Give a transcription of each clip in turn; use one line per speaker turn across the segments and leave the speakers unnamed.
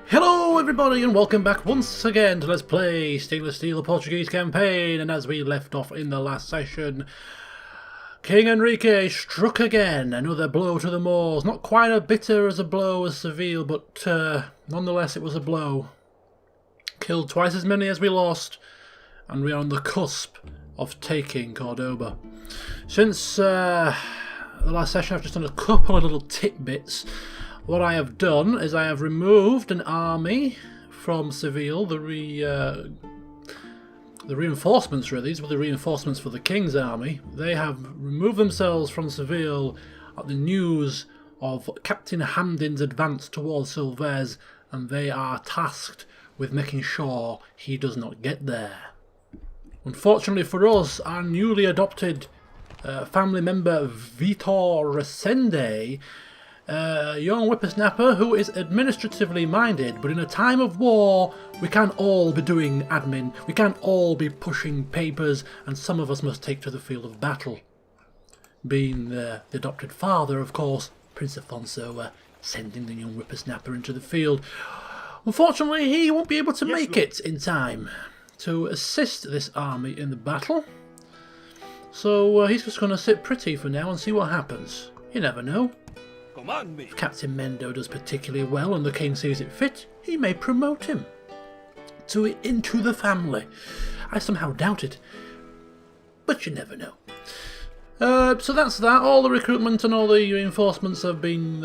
Hello everybody and welcome back once again to Let's Play Stainless Steel, the Portuguese campaign. And as we left off in the last session, King Enrique struck again, another blow to the Moors. Not quite as bitter as a blow as Seville, but nonetheless it was a blow. Killed twice as many as we lost, and we are on the cusp of taking Cordoba. Since the last session I've just done a couple of little tidbits. What I have done is I have removed an army from Seville, the reinforcements really. These were the reinforcements for the King's army. They have removed themselves from Seville at the news of Captain Hamdin's advance towards Silves, and they are tasked with making sure he does not get there. Unfortunately for us, our newly adopted family member Vitor Resende, young whippersnapper who is administratively minded, but in a time of war we can't all be doing admin, we can't all be pushing papers, and some of us must take to the field of battle. Being the adopted father, of course, Prince Afonso sending the young whippersnapper into the field. Unfortunately, he won't be able to make it in time to assist this army in the battle, so he's just going to sit pretty for now and see what happens. You never know. If Captain Mendo does particularly well and the King sees it fit, he may promote him into the family. I somehow doubt it, but you never know. So that's that. All the recruitment and all the reinforcements have been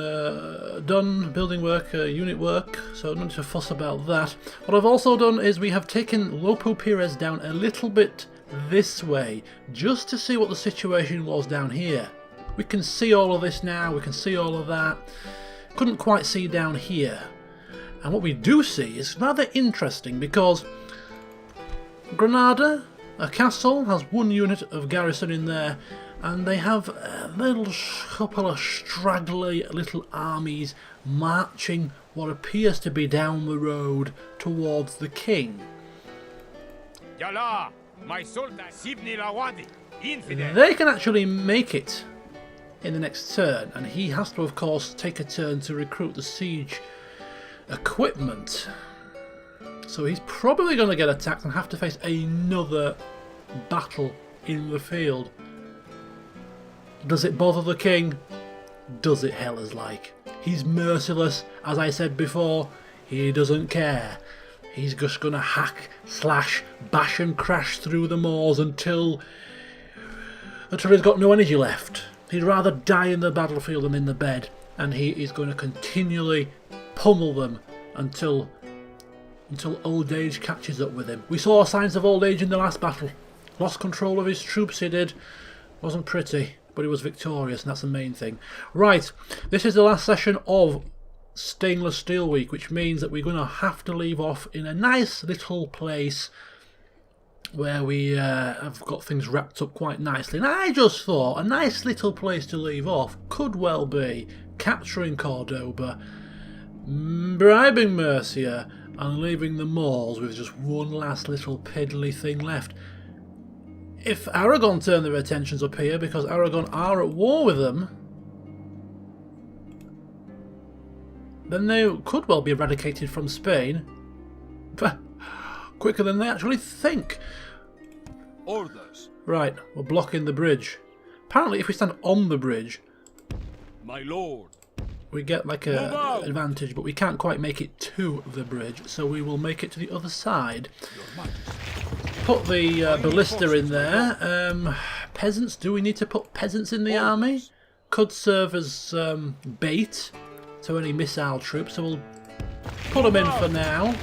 done, building work, unit work, so not to fuss about that. What I've also done is we have taken Lopo Pires down a little bit this way, just to see what the situation was down here. We can see all of this now, we can see all of that. Couldn't quite see down here. And what we do see is rather interesting, because Granada, a castle, has one unit of garrison in there, and they have a little couple of straggly little armies marching what appears to be down the road towards the King. They can actually make it in the next turn, and he has to of course take a turn to recruit the siege equipment, so he's probably going to get attacked and have to face another battle in the field. Does it bother the King? Does it hell as like? He's merciless, as I said before. He doesn't care. He's just going to hack, slash, bash and crash through the Moors until he's got no energy left. He'd rather die in the battlefield than in the bed, and he is going to continually pummel them until old age catches up with him. We saw signs of old age in the last battle. Lost control of his troops, he did. Wasn't pretty, but he was victorious, and that's the main thing. Right, this is the last session of Stainless Steel Week, which means that we're going to have to leave off in a nice little place where we have got things wrapped up quite nicely. And I just thought a nice little place to leave off could well be capturing Cordoba, bribing Murcia, and leaving the Moors with just one last little piddly thing left. If Aragon turn their attentions up here, because Aragon are at war with them, then they could well be eradicated from Spain quicker than they actually think.
Orders.
Right, we're blocking the bridge. Apparently if we stand on the bridge,
my lord,
we get like an advantage, but we can't quite make it to the bridge, so we will make it to the other side. Put the ballista in there. Peasants, do we need to put peasants in the army? Could serve as bait to any missile troops, so we'll put them in for now.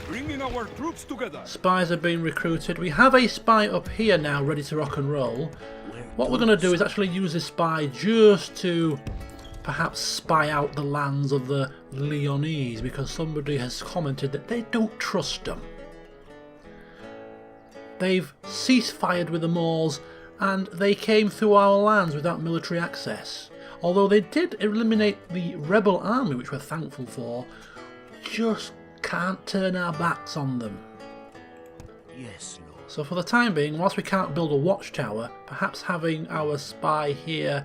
Bringing our troops together.
Spies are being recruited. We have a spy up here now ready to rock and roll. What we're going to do is actually use this spy just to perhaps spy out the lands of the Leonese, because somebody has commented that they don't trust them. They've cease-fired with the Moors, and they came through our lands without military access. Although they did eliminate the rebel army, which we're thankful for, just can't turn our backs on them.
Yes, Lord.
So for the time being, whilst we can't build a watchtower, perhaps having our spy here,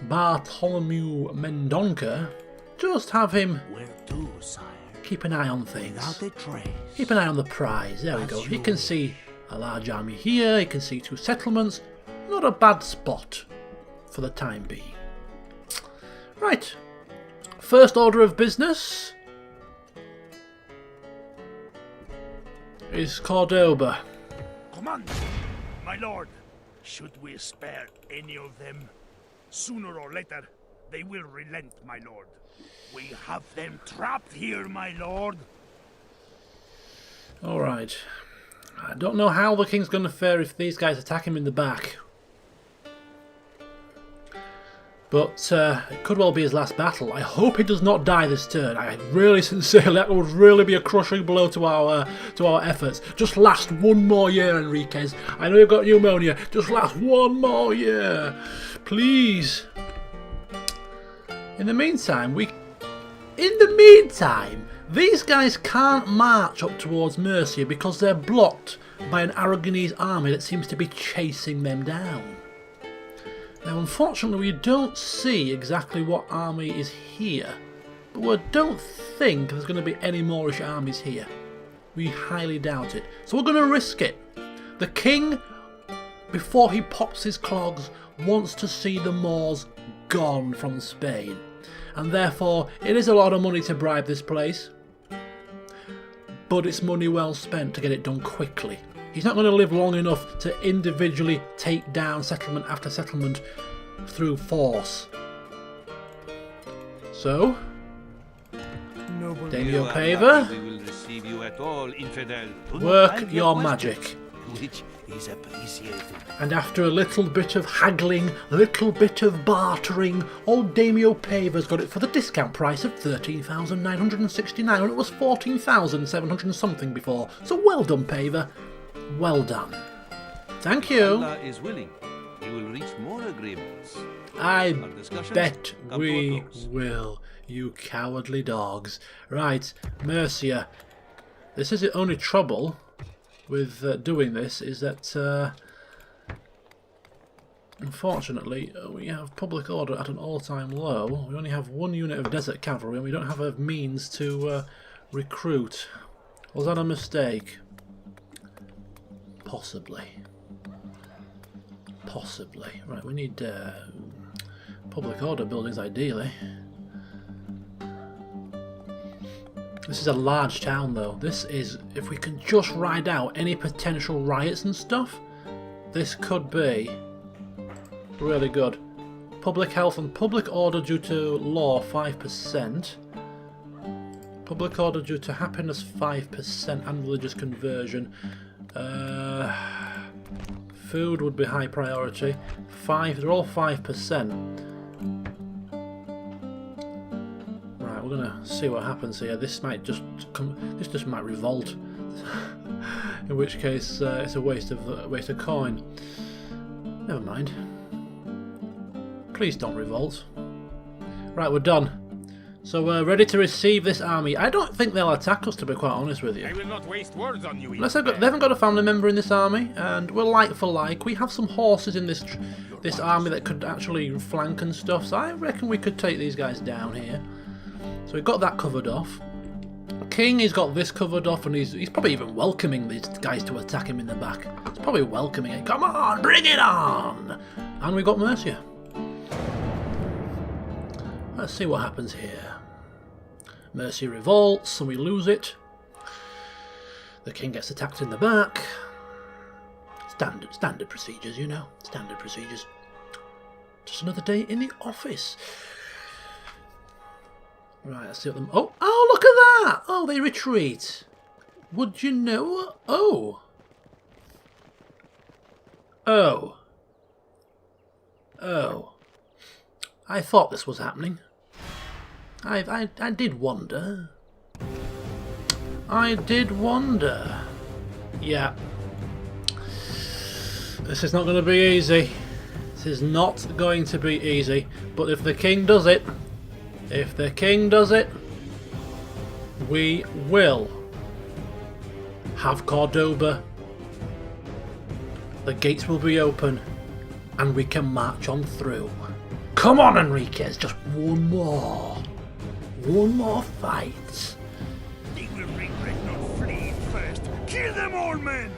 Bartholomew Mendonca, Just have him
Where to, sire?
keep an eye on things.
Without a trace.
Keep an eye on the prize. There we go. He can see a large army here. He can see 2 settlements. Not a bad spot for the time being. Right. First order of business is Cordoba.
Command, my lord. Should we spare any of them? Sooner or later, they will relent, my lord. We have them trapped here, my lord.
Alright. I don't know how the king's going to fare if these guys attack him in the back. But it could well be his last battle. I hope he does not die this turn. I really sincerely, that would really be a crushing blow to our efforts. Just last one more year, Enriquez. I know you've got pneumonia. Just last one more year. Please. In the meantime, these guys can't march up towards Murcia because they're blocked by an Aragonese army that seems to be chasing them down. Now, unfortunately, we don't see exactly what army is here, but we don't think there's going to be any Moorish armies here. We highly doubt it. So we're going to risk it. The king, before he pops his clogs, wants to see the Moors gone from Spain. And therefore, it is a lot of money to bribe this place. But it's money well spent to get it done quickly. He's not going to live long enough to individually take down settlement after settlement through force. So, Daimyo Paver,
We will receive you at all, infidel.
work your magic.
Which is appreciated.
And after a little bit of haggling, a little bit of bartering, old Daimyo Paver's got it for the discount price of 13,969 when it was 14,700 and something before. So well done, Paver. Well done. Thank you.
Allah is willing. We will reach more agreements.
I
Our discussions
bet
come to a
we
close.
will, you cowardly dogs. Right, Murcia. This is the only trouble with doing this, is that unfortunately we have public order at an all-time low. We only have 1 unit of desert cavalry and we don't have a means to recruit. Was that a mistake? Possibly. Possibly. Right, we need public order buildings ideally. This is a large town though. This is, if we can just ride out any potential riots and stuff, this could be really good. Public health and public order due to law 5%. Public order due to happiness 5% and religious conversion. Food would be high priority. They're all 5%. Right, we're gonna see what happens here. This might just might revolt. In which case, it's a waste of coin. Never mind. Please don't revolt. Right, we're done. So we're ready to receive this army. I don't think they'll attack us, to be quite honest with you.
I will not waste words on you.
Unless they haven't got a family member in this army, and we're like for like. We have some horses in this army that could actually flank and stuff, so I reckon we could take these guys down here. So we've got that covered off. King, he's got this covered off, and he's probably even welcoming these guys to attack him in the back. He's probably welcoming it. Come on, bring it on! And we've got Murcia. Let's see what happens here. Murcia revolts, and we lose it. The king gets attacked in the back. Standard procedures, you know. Standard procedures. Just another day in the office. Right, let's see what them... Oh, look at that! Oh, they retreat. Would you know? Oh. I thought this was happening. I did wonder. I did wonder. Yeah. This is not going to be easy. This is not going to be easy. But if the king does it, we will have Cordoba. The gates will be open and we can march on through. Come on, Enriquez, just one more. one more fight.
They will regret not fleeing first. Kill them all, men!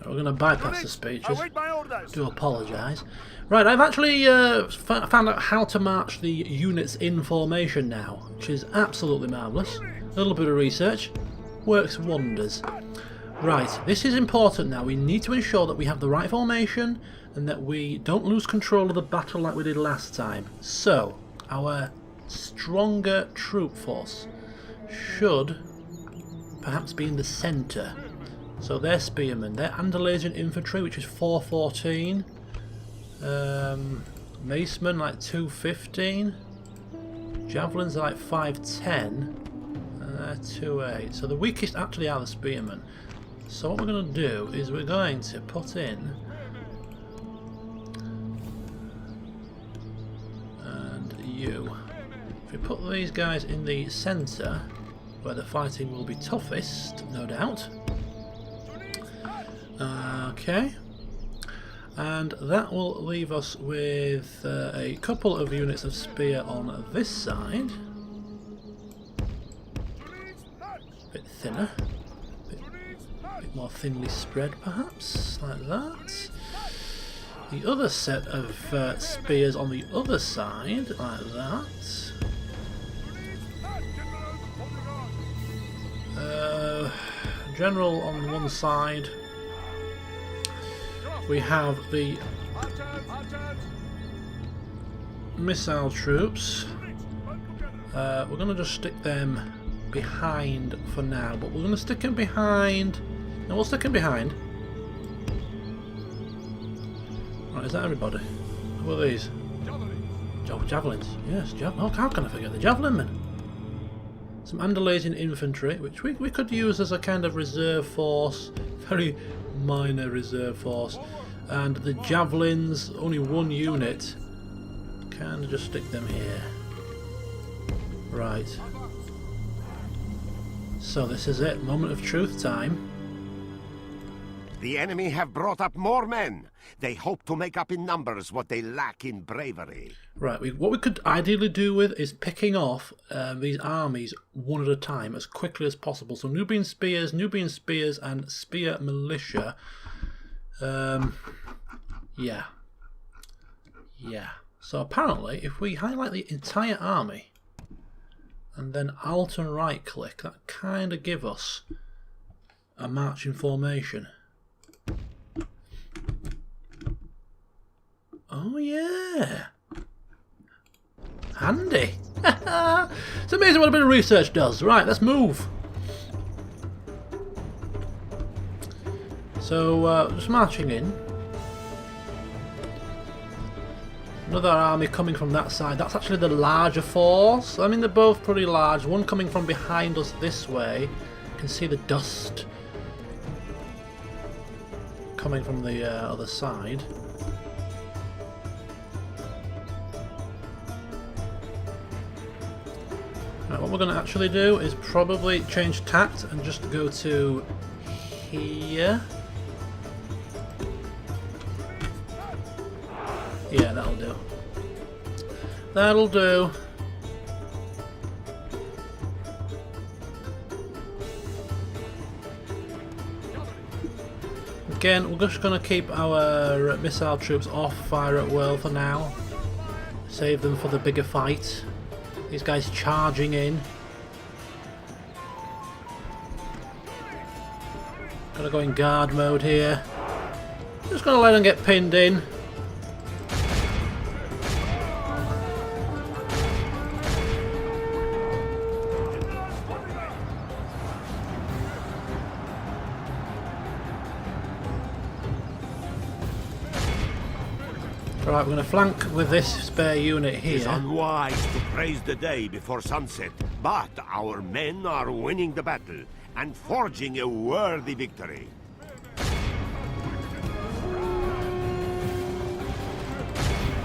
We're going to bypass the speeches.
Await my orders.
Do apologise. Right, I've actually found out how to march the units in formation now, which is absolutely marvellous. A little bit of research. Works wonders. Right, this is important now. We need to ensure that we have the right formation and that we don't lose control of the battle like we did last time. So, our stronger troop force should perhaps be in the centre. So they're spearmen, they're Andalusian infantry, which is 414. Macemen like 215. Javelins are like 510. And they're 28. So the weakest actually are the spearmen. So what we're going to do is we're going to put in, and you. If we put these guys in the centre, where the fighting will be toughest, no doubt. Okay, and that will leave us with a couple of units of spear on this side. A bit thinner, a bit more thinly spread perhaps, like that. The other set of spears on the other side, like that. General on one side. We have the missile troops. We're going to just stick them behind for now, but we're going to stick them behind. No, we'll stick them behind. Right, is that everybody? Who are these? Javelins. Yes, oh, how can I forget the javelin men? Some Andalusian infantry, which we could use as a kind of reserve force, very minor reserve force. And the javelins, only one unit. Kind of just stick them here. Right. So this is it, moment of truth time.
The enemy have brought up more men. They hope to make up in numbers what they lack in bravery.
Right, what we could ideally do with is picking off these armies one at a time as quickly as possible. So Nubian Spears, and Spear Militia. Yeah. So apparently, if we highlight the entire army and then Alt and right click, that kind of give us a marching formation. Oh yeah, handy. It's amazing what a bit of research does. Right, let's move. So just marching in. Another army coming from that side. That's actually the larger force. I mean, they're both pretty large. One coming from behind us this way. You can see the dust coming from the other side. Right, what we're going to actually do is probably change tact and just go to here. Yeah, that'll do. That'll do. Again, we're just going to keep our missile troops off fire at will for now. Save them for the bigger fight. These guys charging in. Gonna go in guard mode here. Just gonna let them get pinned in. Right, we're going to flank with this spare unit here.
It's unwise to praise the day before sunset, but our men are winning the battle and forging a worthy victory.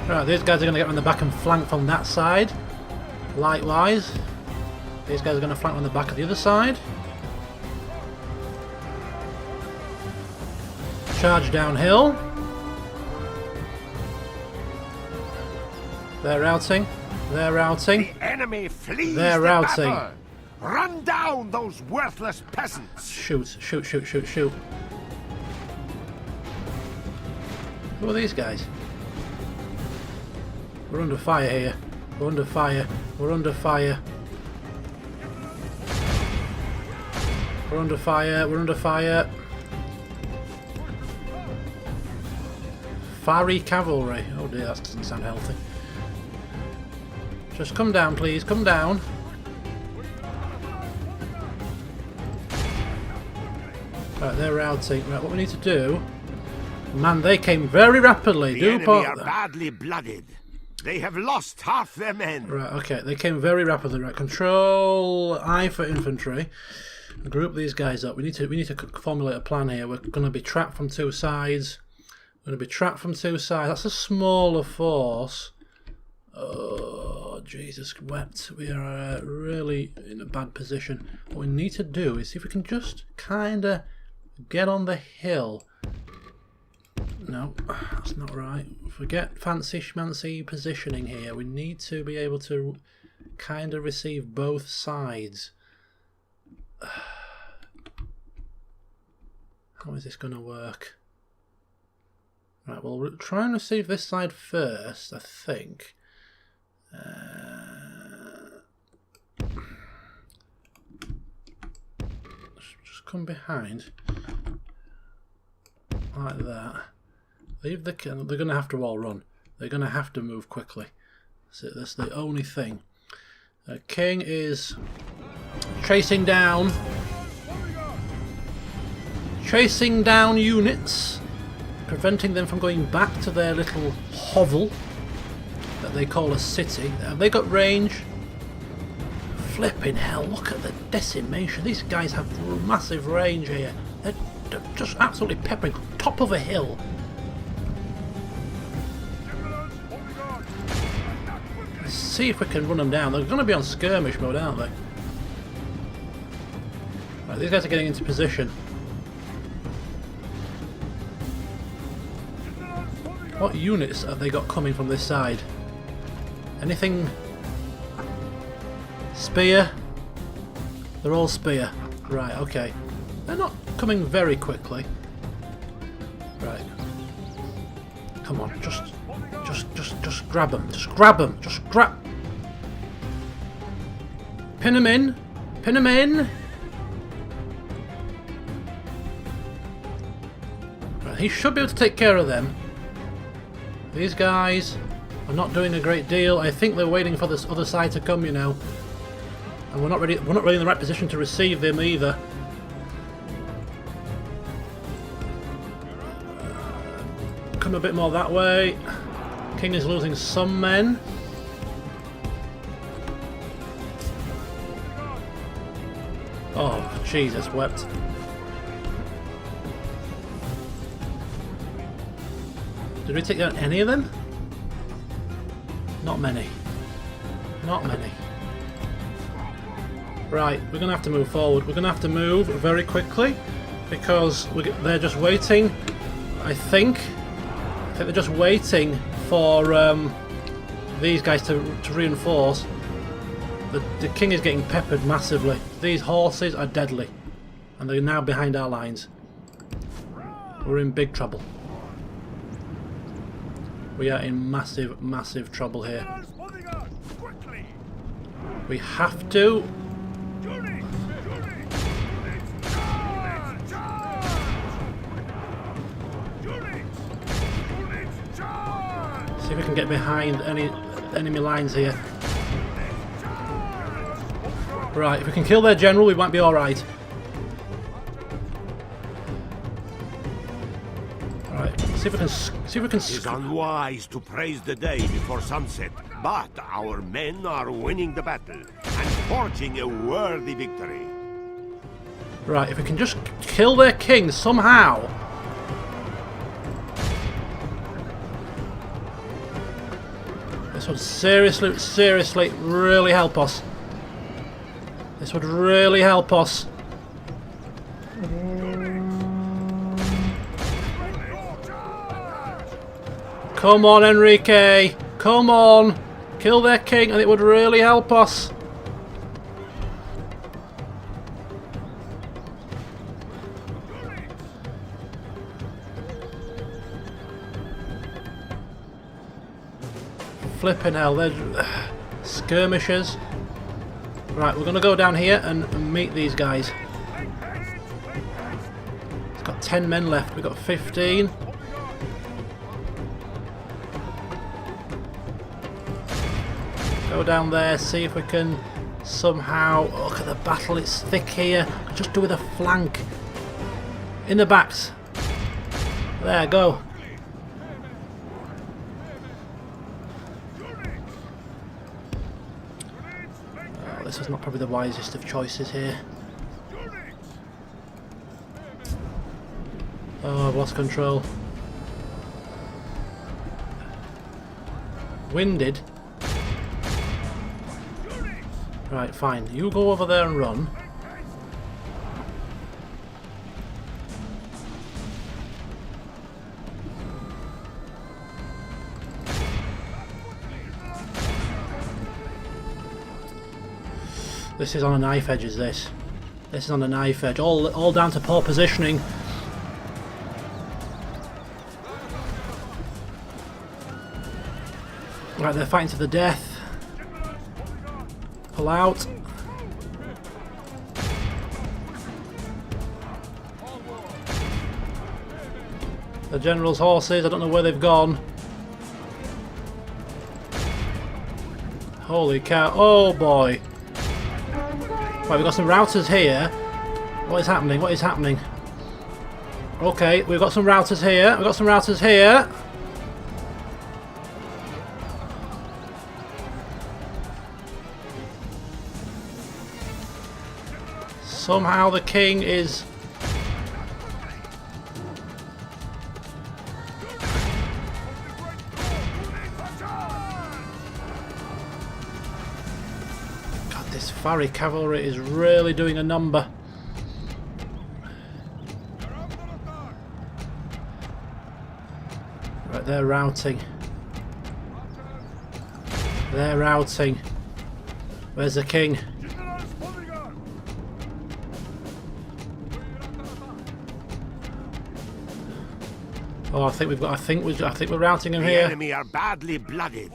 Right, these guys are going to get on the back and flank from that side. Likewise, these guys are going to flank on the back of the other side. Charge downhill. They're routing. They're routing.
The enemy flees
They're
the
routing.
battle. Run down those worthless peasants.
Shoot, shoot, shoot, shoot, shoot. Who are these guys? We're under fire here. We're under fire. We're under fire. We're under fire. We're under fire. Fiery cavalry. Oh dear, that doesn't sound healthy. Just come down, please. Come down. Right, they're routing. Right, what we need to do... Man, they came very rapidly.
The
Do
enemy
part
are badly blooded. They have lost half their men.
Right, okay, they came very rapidly. Right, Control I for infantry. Group these guys up. We need to formulate a plan here. We're going to be trapped from two sides. We're going to be trapped from two sides. That's a smaller force. Oh, Jesus wept. We are really in a bad position. What we need to do is see if we can just kind of get on the hill. No, that's not right. Forget fancy schmancy positioning here. We need to be able to kind of receive both sides. How is this going to work? Right, well, we'll try and receive this side first, I think. Just come behind. Like that. Leave the... They're going to have to all run. They're going to have to move quickly. That's the only thing. King is chasing down units, preventing them from going back to their little hovel that they call a city. Have they got range? Flipping hell, look at the decimation. These guys have massive range here. They're just absolutely peppering. Top of a hill. Let's see if we can run them down. They're going to be on skirmish mode, aren't they? Right, these guys are getting into position. What units have they got coming from this side? Anything? Spear? They're all spear. Right, okay. They're not coming very quickly. Right. Come on, just grab them. Just grab them. Just grab. Pin them in. Pin them in. Right, he should be able to take care of them. These guys are not doing a great deal. I think they're waiting for this other side to come, you know. And we're not really in the right position to receive them either. Come a bit more that way. King is losing some men. Oh, Jesus wept. Did we take down any of them? Not many. Not many. Right, we're going to have to move forward. We're going to have to move very quickly because they're just waiting, I think they're just waiting for these guys to reinforce. The king is getting peppered massively. These horses are deadly and they're now behind our lines. We're in big trouble. We are in massive, massive trouble here. We have to... See if we can get behind any enemy lines here. Right, if we can kill their general, we might be alright. Right, see if we can...
It is unwise to praise the day before sunset, but our men are winning the battle and forging a worthy victory.
Right, if we can just kill their king somehow. This would seriously really help us. This would really help us. Come on, Enrique. Come on. Kill their king and it would really help us. Flipping hell, they're skirmishers. Right, we're going to go down here and meet these guys. It's got 10 men left, we've got 15. Go down there, see if we can somehow... Oh, look at the battle, it's thick here. Just do with a flank. In the backs. There, go. Oh, this is not probably the wisest of choices here. Oh, I've lost control. Winded. Right, fine. You go over there and run. This is on a knife edge, is this? This is on a knife edge. All down to poor positioning. Right, they're fighting to the death. Pull out. The general's horses, I don't know where they've gone. Holy cow, oh boy. Right, we've got some routers here. What is happening? What is happening? Okay, we've got some routers here. We've got some routers here. Somehow the king is... God, this Fari cavalry is really doing a number. Right, they're routing. They're routing. Where's the king? Oh, I think we're routing him
The
here.
enemy are badly blooded.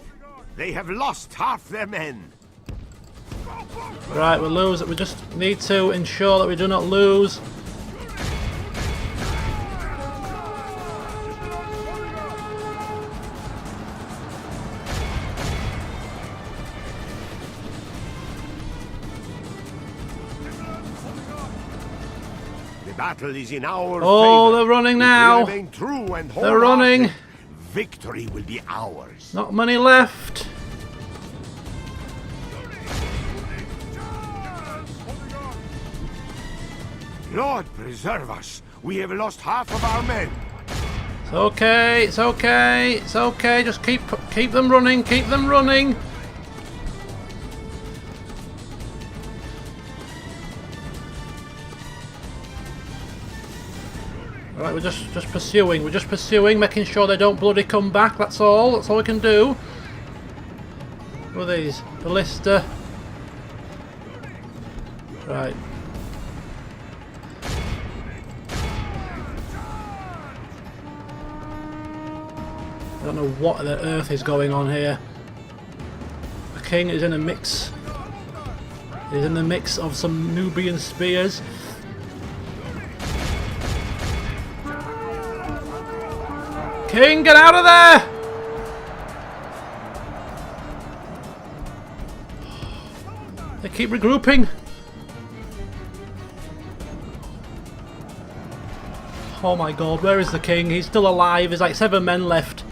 They have lost half their men.
Right, we're losing. We just need to ensure that we do not lose.
The battle is in our
Oh,
favor.
they're running
If we
now.
remain true and
They're running.
wholehearted, victory will be ours.
Not many left.
Lord preserve us. We have lost half of our men.
It's okay. It's okay. It's okay. Just keep them running. Keep them running. Right, we're just pursuing. We're just pursuing, making sure they don't bloody come back. That's all. That's all we can do. What are these? Ballista. Right. I don't know what the earth is going on here. The king is in a mix. He's in the mix of some Nubian spears. King, get out of there! They keep regrouping. Oh my god, where is the king? He's still alive. There's like 7 men left.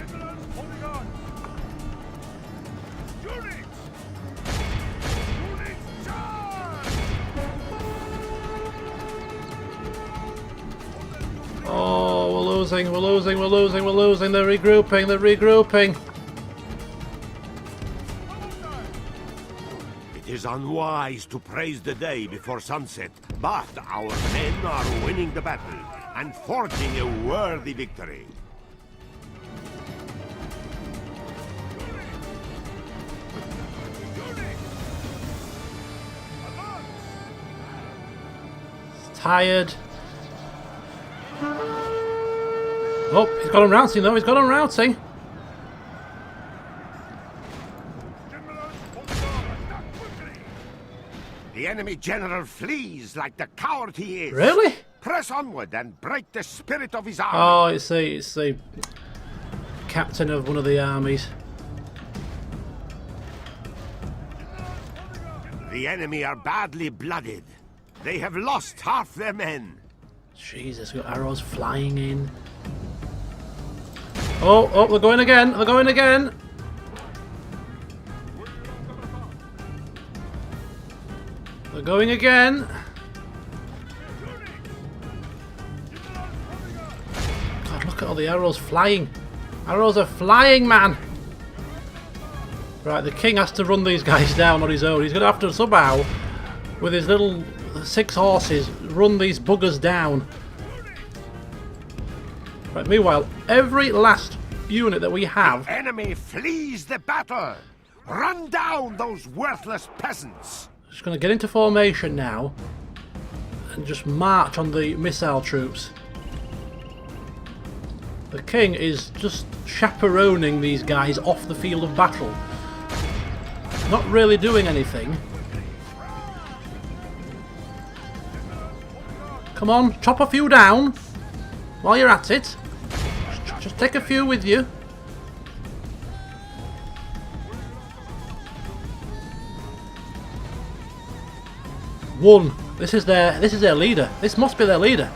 Oh, we're losing, we're losing, we're losing, we're losing. They're regrouping, they're regrouping.
It is unwise to praise the day before sunset, but our men are winning the battle and forging a worthy victory.
Tired. Oh, he's got him routing though, he's got him routing.
The enemy general flees like the coward he is.
Really?
Press onward and break the spirit of his army.
Oh, it's a captain of one of the armies.
The enemy are badly blooded. They have lost half their men.
Jesus, we've got arrows flying in. Oh, oh, they're going again. They're going again. They're going again. God, look at all the arrows flying. Arrows are flying, man. Right, the king has to run these guys down on his own. He's going to have to somehow, with his little 6 horses, run these buggers down. Right, meanwhile, every last unit that we have...
The enemy flees the battle. Run down those worthless peasants.
Just going to get into formation now and just march on the missile troops. The king is just chaperoning these guys off the field of battle. Not really doing anything. Come on, chop a few down while you're at it. Just take a few with you. One. This is their leader. This must be their leader.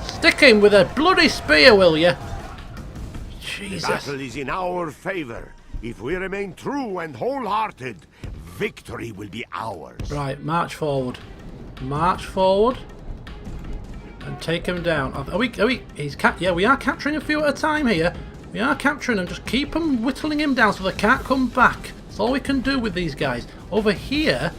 Stick him with a bloody spear, will you? Jesus.
The battle is in our favor. If we remain true and wholehearted, victory will be ours.
Right, march forward. March forward. And take him down. Are we, yeah, we are capturing a few at a time here. We are capturing them. Just keep them whittling him down so they can't come back. That's all we can do with these guys. Over here...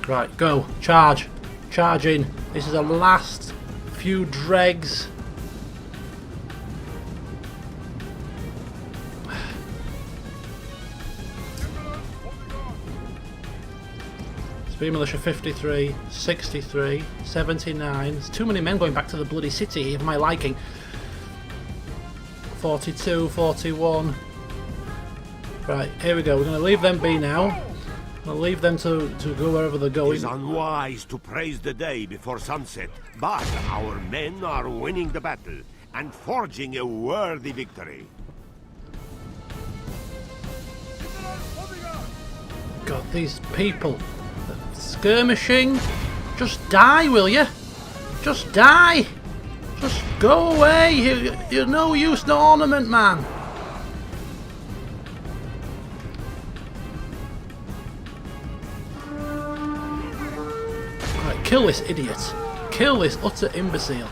Right, go. Charge. Charge in. This is the last few dregs. Speed militia 53, 63, 79. There's too many men going back to the bloody city here for my liking. 42, 41. Right, here we go. We're going to leave them be now. I'll leave them to go wherever they're
It
going.
is unwise to praise the day before sunset, but our men are winning the battle and forging a worthy victory.
God, these people skirmishing. Just die, will you? Just die. Just go away. You're no use, no ornament, man. Right, kill this idiot. Kill this utter imbecile.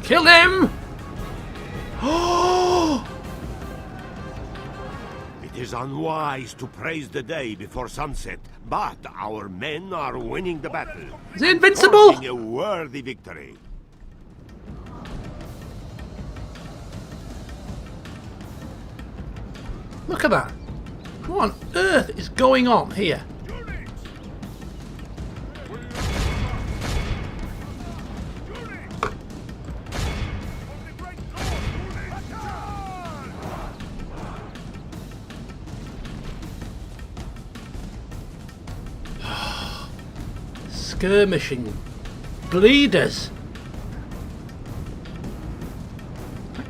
Kill him! Oh!
It is unwise to praise the day before sunset, but our men are winning the battle.
Is he invincible?
Forging a worthy victory.
Look at that. What on earth is going on here? Skirmishing bleeders.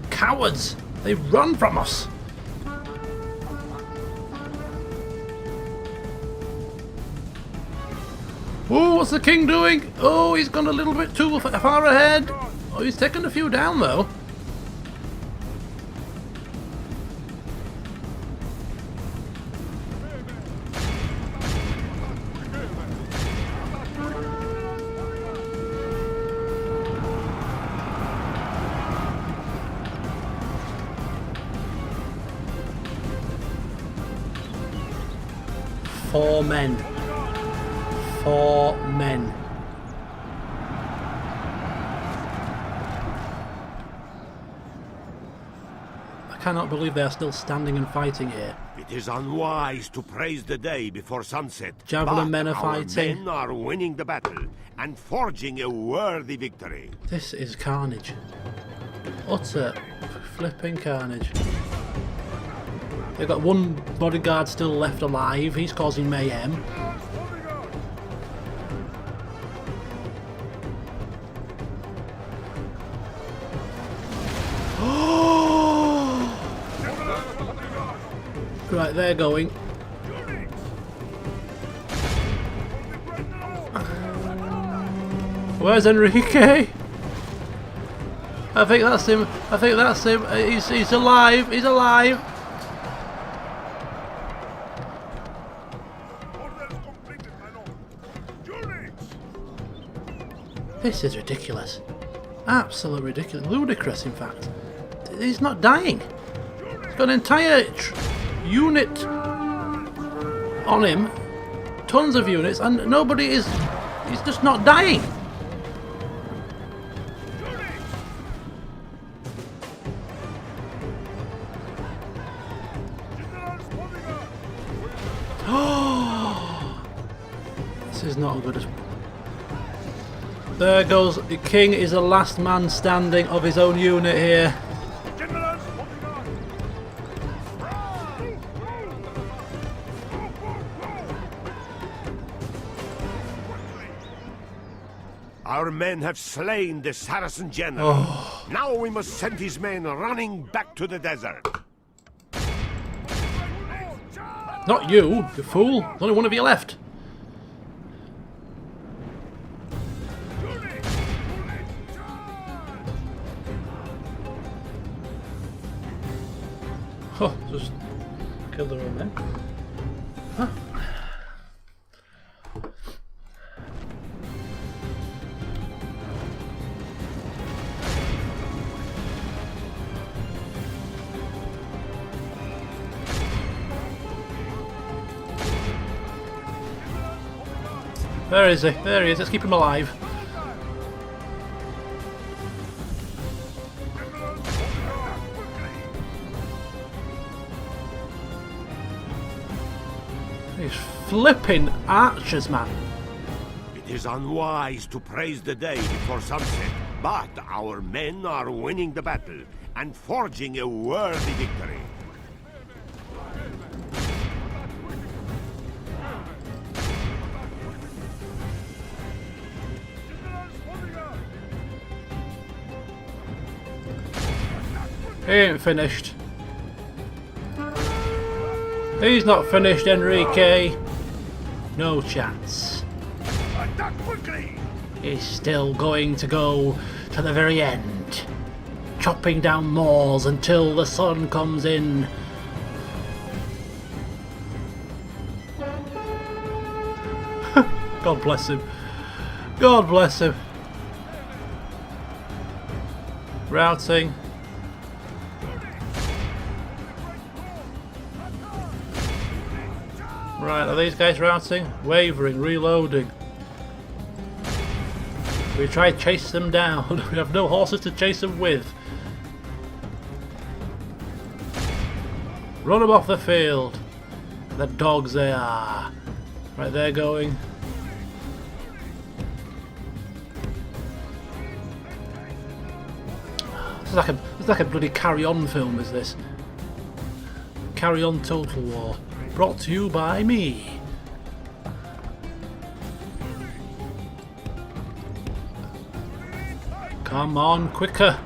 Cowards. They run from us. Oh, what's the king doing? Oh, he's gone a little bit too far ahead. Oh, he's taken a few down though. Four men. Poor men. I cannot believe they are still standing and fighting here.
It is unwise to praise the day before sunset.
Javelin
but
men are
our
fighting.
men are winning the battle and forging a worthy victory.
This is carnage. Utter flipping carnage. They've got one bodyguard still left alive. He's causing mayhem. Right, they're going. Where's Enrique? I think that's him. I think that's him. He's alive. He's alive. This is ridiculous. Absolutely ridiculous. Ludicrous, in fact. He's not dying. He's got an entire unit on him. Tons of units, and nobody is... He's just not dying. This is not good. There goes the king. Is the last man standing of his own unit here.
Our men have slain the Saracen general. Now we must send his men running back to the desert.
Not you, you fool. There's only one of you left. Oh, just killed their own men. Huh. Where is he? There he is. Let's keep him alive. These flipping archers, man.
It is unwise to praise the day before sunset, but our men are winning the battle and forging a worthy victory.
He ain't finished. He's not finished, Enrique. No chance. He's still going to go to the very end, chopping down Moors until the sun comes in. God bless him. God bless him. Routing. Right, are these guys routing? Wavering, reloading. We try to chase them down. We have no horses to chase them with. Run them off the field. The dogs they are. Right, they're going. It's like a bloody Carry On film, is this? Carry On Total War. Brought to you by me. Come on, quicker.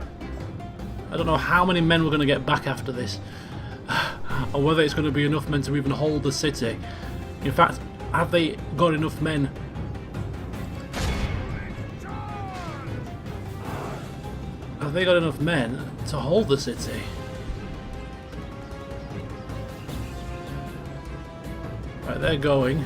I don't know how many men we're going to get back after this. Or whether it's going to be enough men to even hold the city. In fact, have they got enough men? Have they got enough men to hold the city? Right, they're going.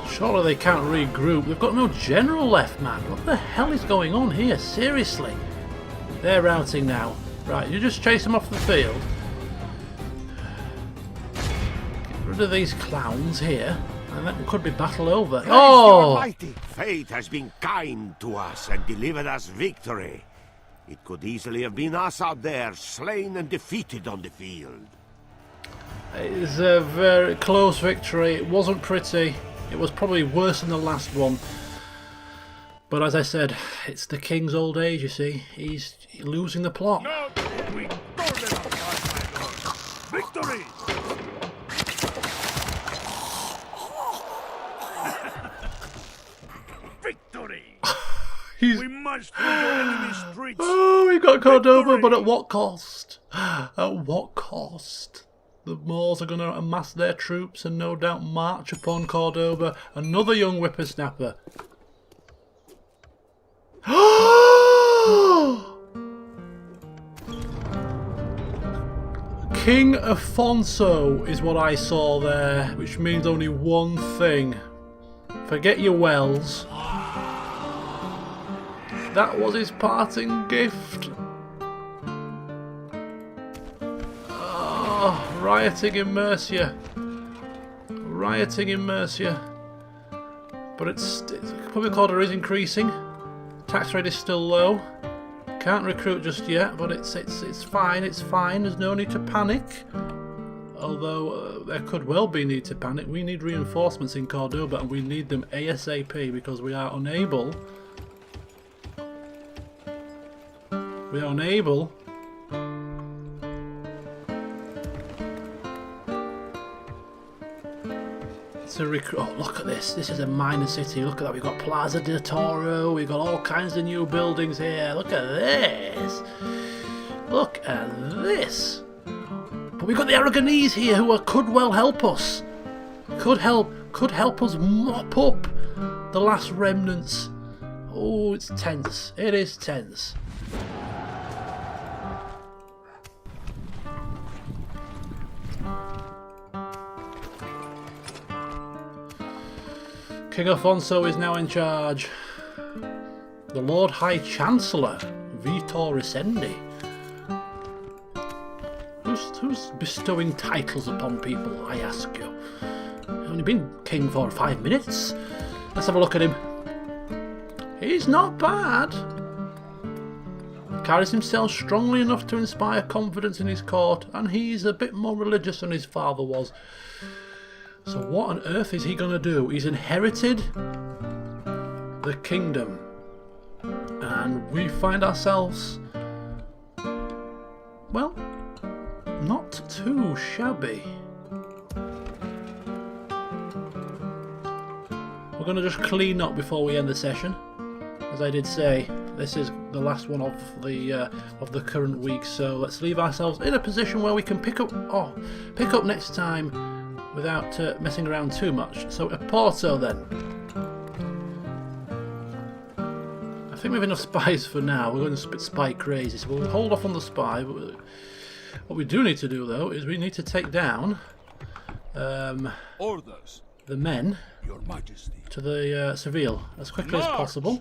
Surely they can't regroup. They've got no general left, man. What the hell is going on here? Seriously. They're routing now. Right, you just chase him off the field. Get rid of these clowns here, and that could be battle over.
Praise the
Oh!
Almighty! Fate has been kind to us and delivered us victory. It could easily have been us out there, slain and defeated on the field.
It is a very close victory. It wasn't pretty. It was probably worse than the last one. But as I said, it's the king's old age, you see. He's losing the plot.
No, we tore them apart, my lord. Victory! Victory!
He's...
We marched through your enemy streets.
Oh, we got Cordoba,
Victory!
but at what cost? At what cost? The Moors are going to amass their troops and no doubt march upon Cordoba. Another young whippersnapper. King Afonso is what I saw there, which means only one thing. Forget your wells. That was his parting gift. Oh, rioting in Murcia. Rioting in Murcia. But it's public order is increasing. Tax rate is still low. Can't recruit just yet, but it's fine. It's fine. There's no need to panic. Although there could well be need to panic. We need reinforcements in Cordoba, and we need them ASAP because we are unable. We are unable to recruit. Oh, look at this. This is a minor city. Look at that. We've got Plaza de Toro. We've got all kinds of new buildings here. Look at this. Look at this. But we've got the Aragonese here who could well help us. Could help us mop up the last remnants. Oh, it's tense. It is tense. King Afonso is now in charge. The Lord High Chancellor, Vitor Resendi. Who's bestowing titles upon people, I ask you? He's only been king for 5 minutes. Let's have a look at him. He's not bad. Carries himself strongly enough to inspire confidence in his court, and he's a bit more religious than his father was. So what on earth is he going to do? He's inherited the kingdom. And we find ourselves, well, not too shabby. We're going to just clean up before we end the session. As I did say, this is the last one of the current week, so let's leave ourselves in a position where we can pick up next time without messing around too much. So a Porto then. I think we have enough spies for now. We're going to bit spy crazy, so we'll hold off on the spy. But what we do need to do though is we need to take down
Orders,
the men
Your Majesty.
to the Seville as quickly as
March!
possible.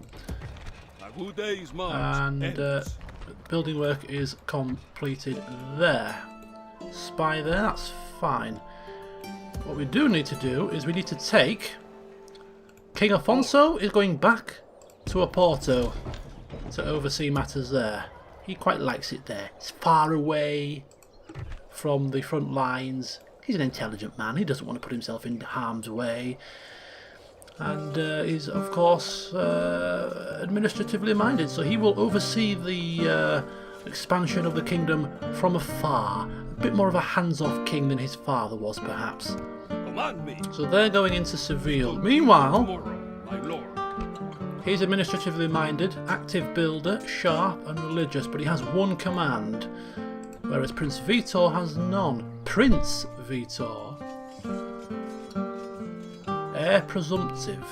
A good day's march
And
ends.
building work is completed there. Spy there, that's fine. What we do need to do is we need to take... King Afonso is going back to Oporto to oversee matters there. He quite likes it there. It's far away from the front lines. He's an intelligent man. He doesn't want to put himself in harm's way. And he's, of course, administratively minded. So he will oversee the expansion of the kingdom from afar. A bit more of a hands-off king than his father was, perhaps.
Command me.
So they're going into Seville. Meanwhile,
Tomorrow, my lord.
he's administratively minded, active builder, sharp and religious, but he has one command, whereas Prince Vitor has none. Prince Vitor, heir presumptive.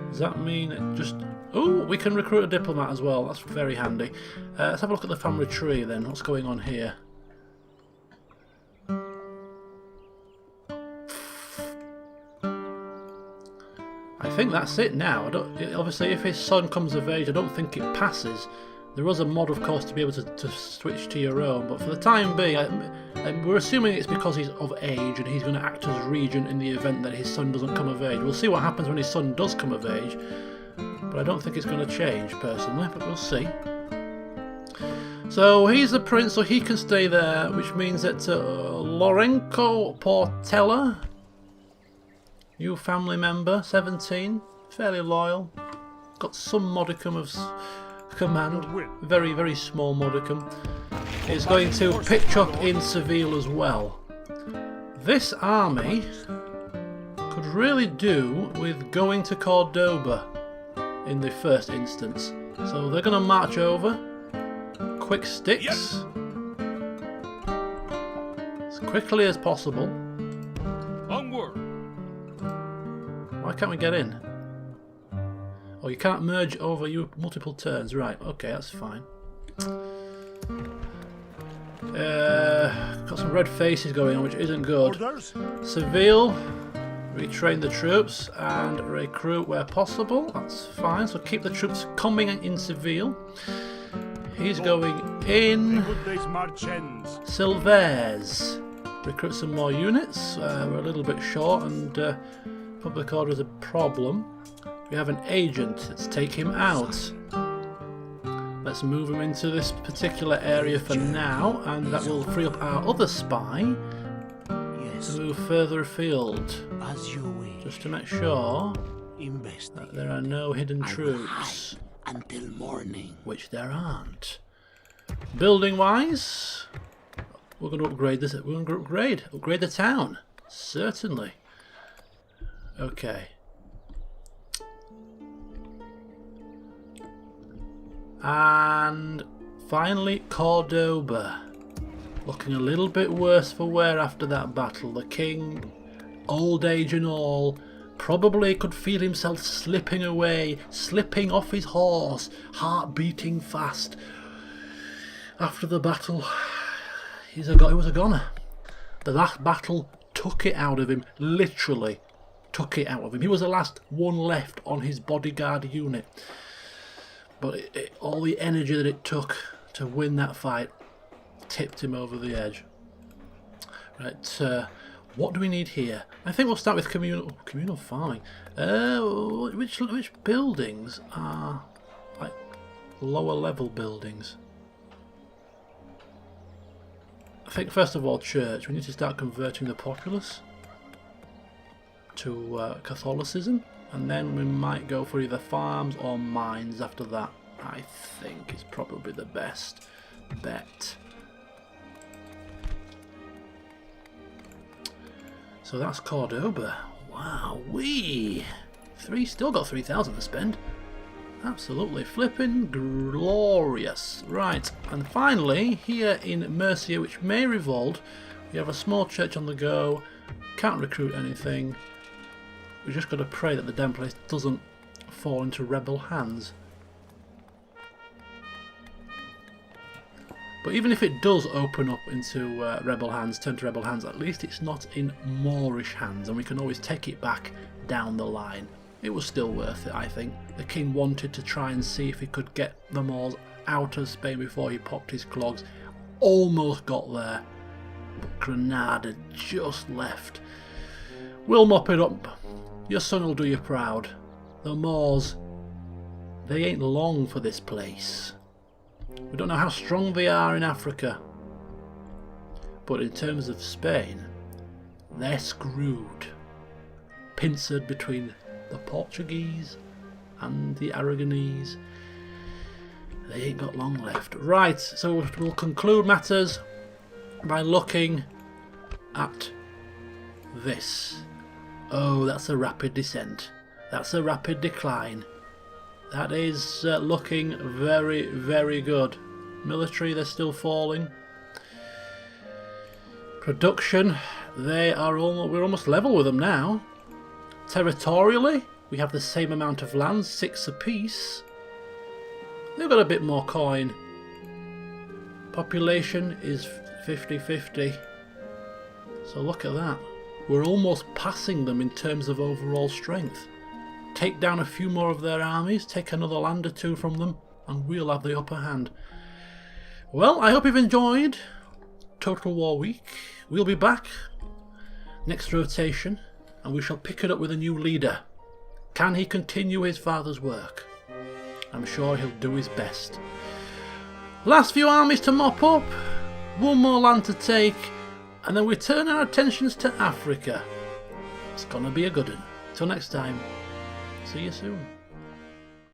Does that mean just... Oh, we can recruit a diplomat as well. That's very handy. Let's have a look at the family tree then. What's going on here? I think that's it now. Obviously, if his son comes of age, I don't think it passes. There was a mod, of course, to be able to switch to your own, but for the time being, we're assuming it's because he's of age and he's going to act as regent in the event that his son doesn't come of age. We'll see what happens when his son does come of age, but I don't think it's going to change, personally, but we'll see. So he's the prince, so he can stay there, which means that Lorenco Portella, new family member, 17, fairly loyal, got some modicum of command, very, very small modicum, is going to pitch up in Seville as well. This army could really do with going to Cordoba in the first instance. So they're going to march over, quick sticks, as quickly as possible.
Onward.
Why can't we get in? Oh, you can't merge over you multiple turns. Right, okay, that's fine. Got some red faces going on, which isn't good.
Orders?
Seville, retrain the troops and recruit where possible. That's fine, so keep the troops coming in Seville. He's going in
Good days march ends.
Silves. Recruit some more units. We're a little bit short and public order is a problem. We have an agent. Let's take him out. Let's move him into this particular area for now, and that will free up our other spy to move further afield.
As you wish.
Just to make sure that there are no hidden troops.
Until morning.
Which there aren't. Building wise, we're going to upgrade this. We're going to upgrade the town. Certainly. Okay. And finally, Cordoba. Looking a little bit worse for wear after that battle. The king, old age and all, probably could feel himself slipping away, slipping off his horse, heart beating fast. After the battle, he was a goner. The last battle took it out of him, literally took it out of him. He was the last one left on his bodyguard unit. But all the energy that it took to win that fight tipped him over the edge. Right, what do we need here? I think we'll start with communal farming. Which buildings are like lower level buildings? I think first of all church. We need to start converting the populace to Catholicism, and then we might go for either farms or mines after that. I think is probably the best bet. So that's Cordoba. Wow, still got 3,000 to spend. Absolutely flipping glorious. Right, and finally, here in Murcia, which may revolt, we have a small church on the go. Can't recruit anything. We just got to pray that the damn place doesn't fall into rebel hands. But even if it does open up into rebel hands, turn to rebel hands, at least it's not in Moorish hands, and we can always take it back down the line. It was still worth it, I think. The king wanted to try and see if he could get the Moors out of Spain before he popped his clogs. Almost got there, but Granada just left. We'll mop it up. Your son will do you proud. The Moors, they ain't long for this place. We don't know how strong they are in Africa, but in terms of Spain, they're screwed. Pincered between the Portuguese and the Aragonese. They ain't got long left. Right, so we'll conclude matters by looking at this. Oh, that's a rapid descent. That's a rapid decline. That is looking very, very good. Military, they're still falling. Production, we're almost level with them now. Territorially, we have the same amount of land, 6 apiece. They've got a bit more coin. Population is 50-50. So look at that. We're almost passing them in terms of overall strength. take down a few more of their armies, take another land or two from them, and we'll have the upper hand. Well, I hope you've enjoyed Total War Week. We'll be back next rotation, and we shall pick it up with a new leader. Can he continue his father's work? I'm sure he'll do his best. Last few armies to mop up, one more land to take, and then we turn our attentions to Africa. It's gonna be a good one. Till next time, see you soon.